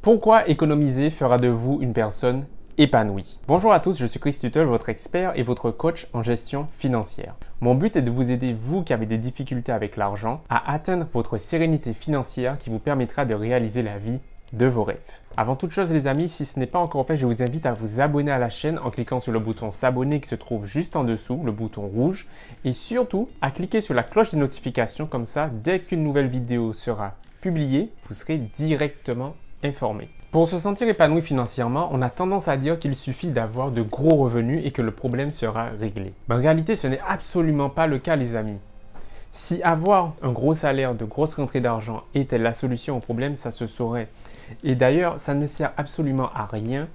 Pourquoi économiser fera de vous une personne épanouie? Bonjour à tous, je suis Chris Tuttle, votre expert et votre coach en gestion financière. Mon but est de vous aider, vous qui avez des difficultés avec l'argent, à atteindre votre sérénité financière qui vous permettra de réaliser la vie de vos rêves. Avant toute chose les amis, si ce n'est pas encore fait, je vous invite à vous abonner à la chaîne en cliquant sur le bouton s'abonner qui se trouve juste en dessous, le bouton rouge, et surtout à cliquer sur la cloche des notifications, comme ça, dès qu'une nouvelle vidéo sera publiée, vous serez directement informé. Pour se sentir épanoui financièrement, on a tendance à dire qu'il suffit d'avoir de gros revenus et que le problème sera réglé. Mais en réalité, ce n'est absolument pas le cas les amis. Si avoir un gros salaire, de grosses rentrées d'argent était la solution au problème, ça se saurait. Et d'ailleurs, ça ne sert absolument à rien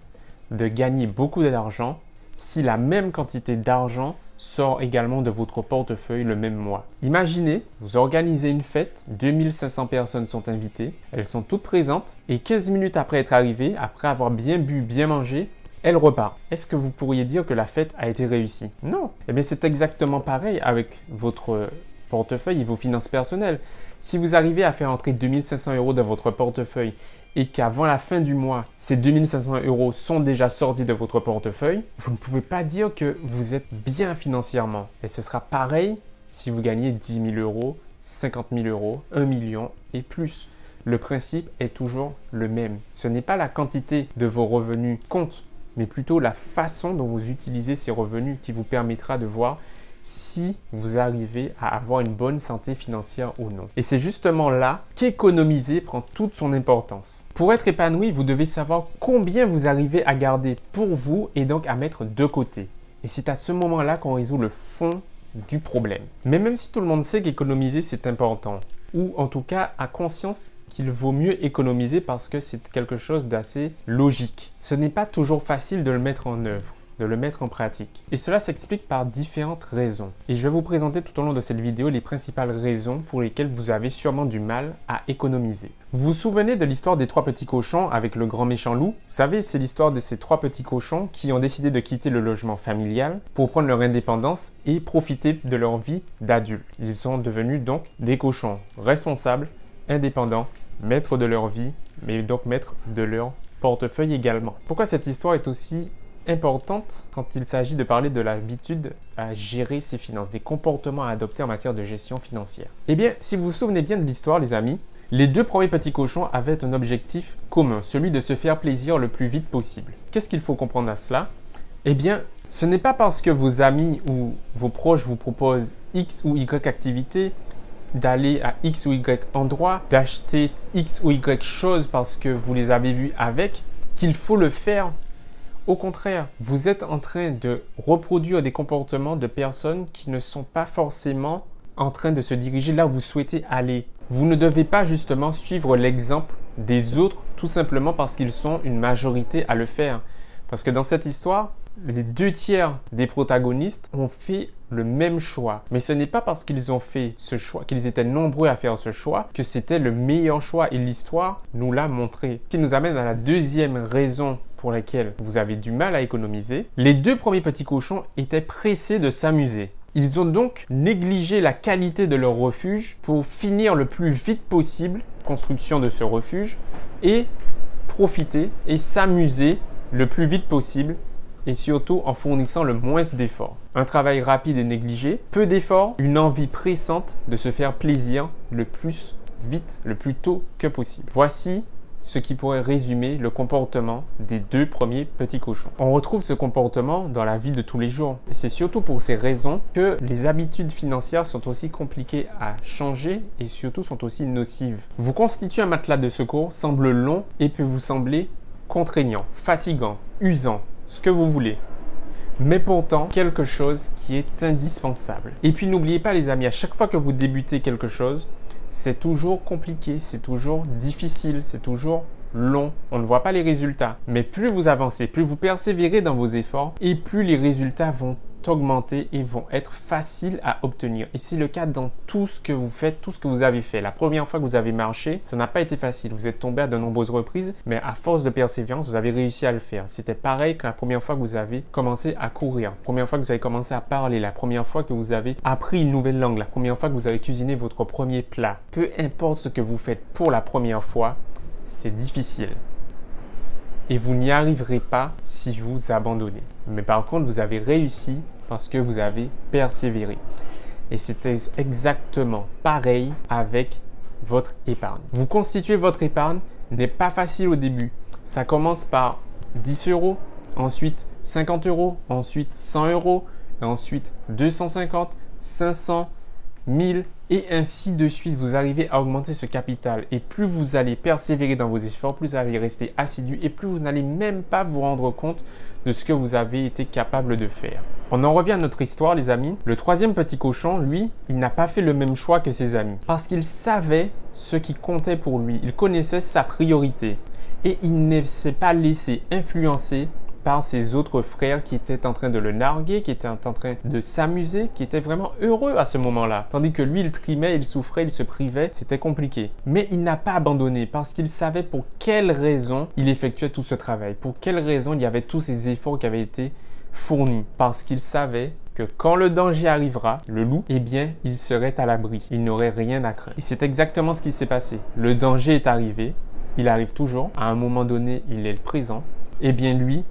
de gagner beaucoup d'argent si la même quantité d'argent sort également de votre portefeuille le même mois. Imaginez, vous organisez une fête, 2500 personnes sont invitées, elles sont toutes présentes et 15 minutes après être arrivées, après avoir bien bu, bien mangé, elles repartent. Est-ce que vous pourriez dire que la fête a été réussie? Non. Eh bien, c'est exactement pareil avec votre portefeuille et vos finances personnelles. Si vous arrivez à faire entrer 2500 € dans votre portefeuille et qu'avant la fin du mois, ces 2500 € sont déjà sortis de votre portefeuille, vous ne pouvez pas dire que vous êtes bien financièrement. Et ce sera pareil si vous gagnez 10 000 €, 50 000 €, 1 million et plus. Le principe est toujours le même. Ce n'est pas la quantité de vos revenus qui compte, mais plutôt la façon dont vous utilisez ces revenus qui vous permettra de voir si vous arrivez à avoir une bonne santé financière ou non. Et c'est justement là qu'économiser prend toute son importance. Pour être épanoui, vous devez savoir combien vous arrivez à garder pour vous et donc à mettre de côté. Et c'est à ce moment-là qu'on résout le fond du problème. Mais même si tout le monde sait qu'économiser c'est important, ou en tout cas a conscience qu'il vaut mieux économiser parce que c'est quelque chose d'assez logique, ce n'est pas toujours facile de le mettre en œuvre, de le mettre en pratique. Et cela s'explique par différentes raisons. Et je vais vous présenter tout au long de cette vidéo les principales raisons pour lesquelles vous avez sûrement du mal à économiser. Vous vous souvenez de l'histoire des 3 petits cochons avec le grand méchant loup? Vous savez, c'est l'histoire de ces 3 petits cochons qui ont décidé de quitter le logement familial pour prendre leur indépendance et profiter de leur vie d'adultes. Ils sont devenus donc des cochons responsables, indépendants, maîtres de leur vie, mais donc maîtres de leur portefeuille également. Pourquoi cette histoire est aussi importante quand il s'agit de parler de l'habitude à gérer ses finances, des comportements à adopter en matière de gestion financière? Eh bien, si vous vous souvenez bien de l'histoire, les amis, les 2 premiers petits cochons avaient un objectif commun, celui de se faire plaisir le plus vite possible. Qu'est-ce qu'il faut comprendre à cela? Eh bien, ce n'est pas parce que vos amis ou vos proches vous proposent X ou Y activité, d'aller à X ou Y endroit, d'acheter X ou Y choses parce que vous les avez vus avec, qu'il faut le faire. Au contraire, vous êtes en train de reproduire des comportements de personnes qui ne sont pas forcément en train de se diriger là où vous souhaitez aller. Vous ne devez pas justement suivre l'exemple des autres tout simplement parce qu'ils sont une majorité à le faire. Parce que dans cette histoire, les 2 tiers des protagonistes ont fait le même choix. Mais ce n'est pas parce qu'ils ont fait ce choix, qu'ils étaient nombreux à faire ce choix, que c'était le meilleur choix et l'histoire nous l'a montré. Ce qui nous amène à la deuxième raison pour laquelle vous avez du mal à économiser. Les 2 premiers petits cochons étaient pressés de s'amuser. Ils ont donc négligé la qualité de leur refuge pour finir le plus vite possible la construction de ce refuge et profiter et s'amuser le plus vite possible et surtout en fournissant le moins d'efforts. Un travail rapide et négligé, peu d'efforts, une envie pressante de se faire plaisir le plus vite, le plus tôt que possible. Voici ce qui pourrait résumer le comportement des 2 premiers petits cochons. On retrouve ce comportement dans la vie de tous les jours. C'est surtout pour ces raisons que les habitudes financières sont aussi compliquées à changer et surtout sont aussi nocives. Vous constituer un matelas de secours semble long et peut vous sembler contraignant, fatigant, usant, ce que vous voulez. Mais pourtant, quelque chose qui est indispensable. Et puis n'oubliez pas les amis, à chaque fois que vous débutez quelque chose, c'est toujours compliqué, c'est toujours difficile, c'est toujours long. On ne voit pas les résultats. Mais plus vous avancez, plus vous persévérez dans vos efforts et plus les résultats vont augmenter et vont être faciles à obtenir. Et c'est le cas dans tout ce que vous faites, tout ce que vous avez fait. La première fois que vous avez marché, ça n'a pas été facile. Vous êtes tombé à de nombreuses reprises, mais à force de persévérance, vous avez réussi à le faire. C'était pareil que la première fois que vous avez commencé à courir, la première fois que vous avez commencé à parler, la première fois que vous avez appris une nouvelle langue, la première fois que vous avez cuisiné votre premier plat. Peu importe ce que vous faites pour la première fois, c'est difficile. et vous n'y arriverez pas si vous abandonnez. Mais par contre, vous avez réussi parce que vous avez persévéré. Et c'était exactement pareil avec votre épargne. Vous constituez votre épargne n'est pas facile au début. Ça commence par 10 euros, ensuite 50 euros, ensuite 100 euros, et ensuite 250, 500, 1000 et ainsi de suite. Vous arrivez à augmenter ce capital et plus vous allez persévérer dans vos efforts, plus vous allez rester assidu et plus vous n'allez même pas vous rendre compte de ce que vous avez été capable de faire. On en revient à notre histoire, les amis. Le troisième petit cochon, lui, il n'a pas fait le même choix que ses amis parce qu'il savait ce qui comptait pour lui. Il connaissait sa priorité et il ne s'est pas laissé influencer par ses autres frères qui étaient en train de le narguer, qui étaient en train de s'amuser, qui étaient vraiment heureux à ce moment-là. Tandis que lui, il trimait, il souffrait, il se privait, c'était compliqué. Mais il n'a pas abandonné parce qu'il savait pour quelle raison il effectuait tout ce travail, pour quelle raison il y avait tous ces efforts qui avaient été fournis. Parce qu'il savait que quand le danger arrivera, le loup, eh bien, il serait à l'abri. Il n'aurait rien à craindre. Et c'est exactement ce qui s'est passé. Le danger est arrivé, il arrive toujours. À un moment donné, il est présent. Eh bien, lui,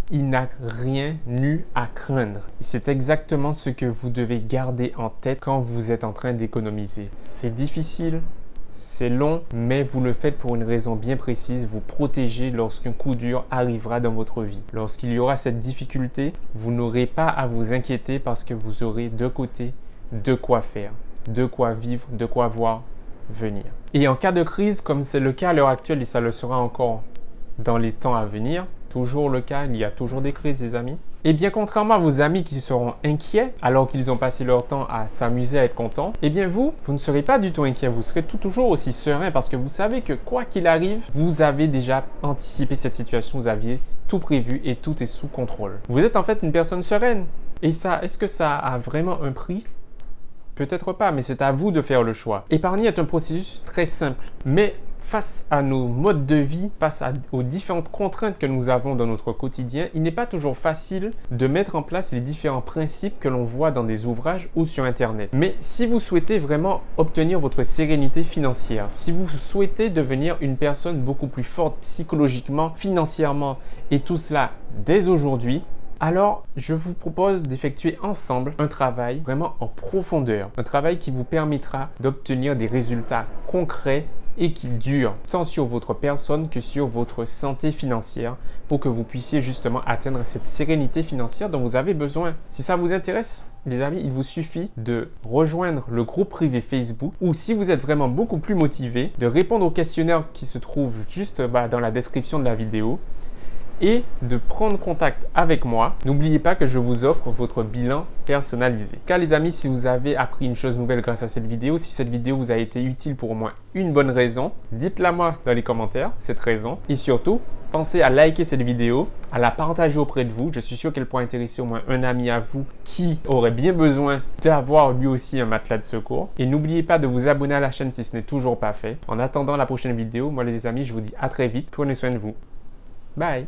il n'a rien eu à craindre. Et c'est exactement ce que vous devez garder en tête quand vous êtes en train d'économiser. C'est difficile, c'est long, mais vous le faites pour une raison bien précise. Vous protégez lorsqu'un coup dur arrivera dans votre vie. Lorsqu'il y aura cette difficulté, vous n'aurez pas à vous inquiéter parce que vous aurez de côté de quoi faire, de quoi vivre, de quoi voir venir. Et en cas de crise, comme c'est le cas à l'heure actuelle et ça le sera encore dans les temps à venir, toujours le cas, il y a toujours des crises, les amis. Et bien, contrairement à vos amis qui seront inquiets alors qu'ils ont passé leur temps à s'amuser, à être contents, eh bien vous ne serez pas du tout inquiet. Vous serez toujours aussi serein parce que vous savez que quoi qu'il arrive, vous avez déjà anticipé cette situation, vous aviez tout prévu et tout est sous contrôle. Vous êtes en fait une personne sereine. Et ça, est-ce que ça a vraiment un prix ? Peut-être pas, mais c'est à vous de faire le choix. Épargner est un processus très simple, mais face à nos modes de vie, face aux différentes contraintes que nous avons dans notre quotidien, il n'est pas toujours facile de mettre en place les différents principes que l'on voit dans des ouvrages ou sur Internet. Mais si vous souhaitez vraiment obtenir votre sérénité financière, si vous souhaitez devenir une personne beaucoup plus forte psychologiquement, financièrement et tout cela dès aujourd'hui, alors, je vous propose d'effectuer ensemble un travail vraiment en profondeur. Un travail qui vous permettra d'obtenir des résultats concrets et qui durent tant sur votre personne que sur votre santé financière pour que vous puissiez justement atteindre cette sérénité financière dont vous avez besoin. Si ça vous intéresse, les amis, il vous suffit de rejoindre le groupe privé Facebook ou si vous êtes vraiment beaucoup plus motivé, de répondre au questionnaire qui se trouve juste dans la description de la vidéo et de prendre contact avec moi. N'oubliez pas que je vous offre votre bilan personnalisé. Car les amis, si vous avez appris une chose nouvelle grâce à cette vidéo, si cette vidéo vous a été utile pour au moins une bonne raison, dites-la moi dans les commentaires, cette raison. Et surtout, pensez à liker cette vidéo, à la partager auprès de vous. Je suis sûr qu'elle pourra intéresser au moins un ami à vous qui aurait bien besoin d'avoir lui aussi un matelas de secours. Et n'oubliez pas de vous abonner à la chaîne si ce n'est toujours pas fait. En attendant la prochaine vidéo, moi les amis, je vous dis à très vite. Prenez soin de vous. Bye!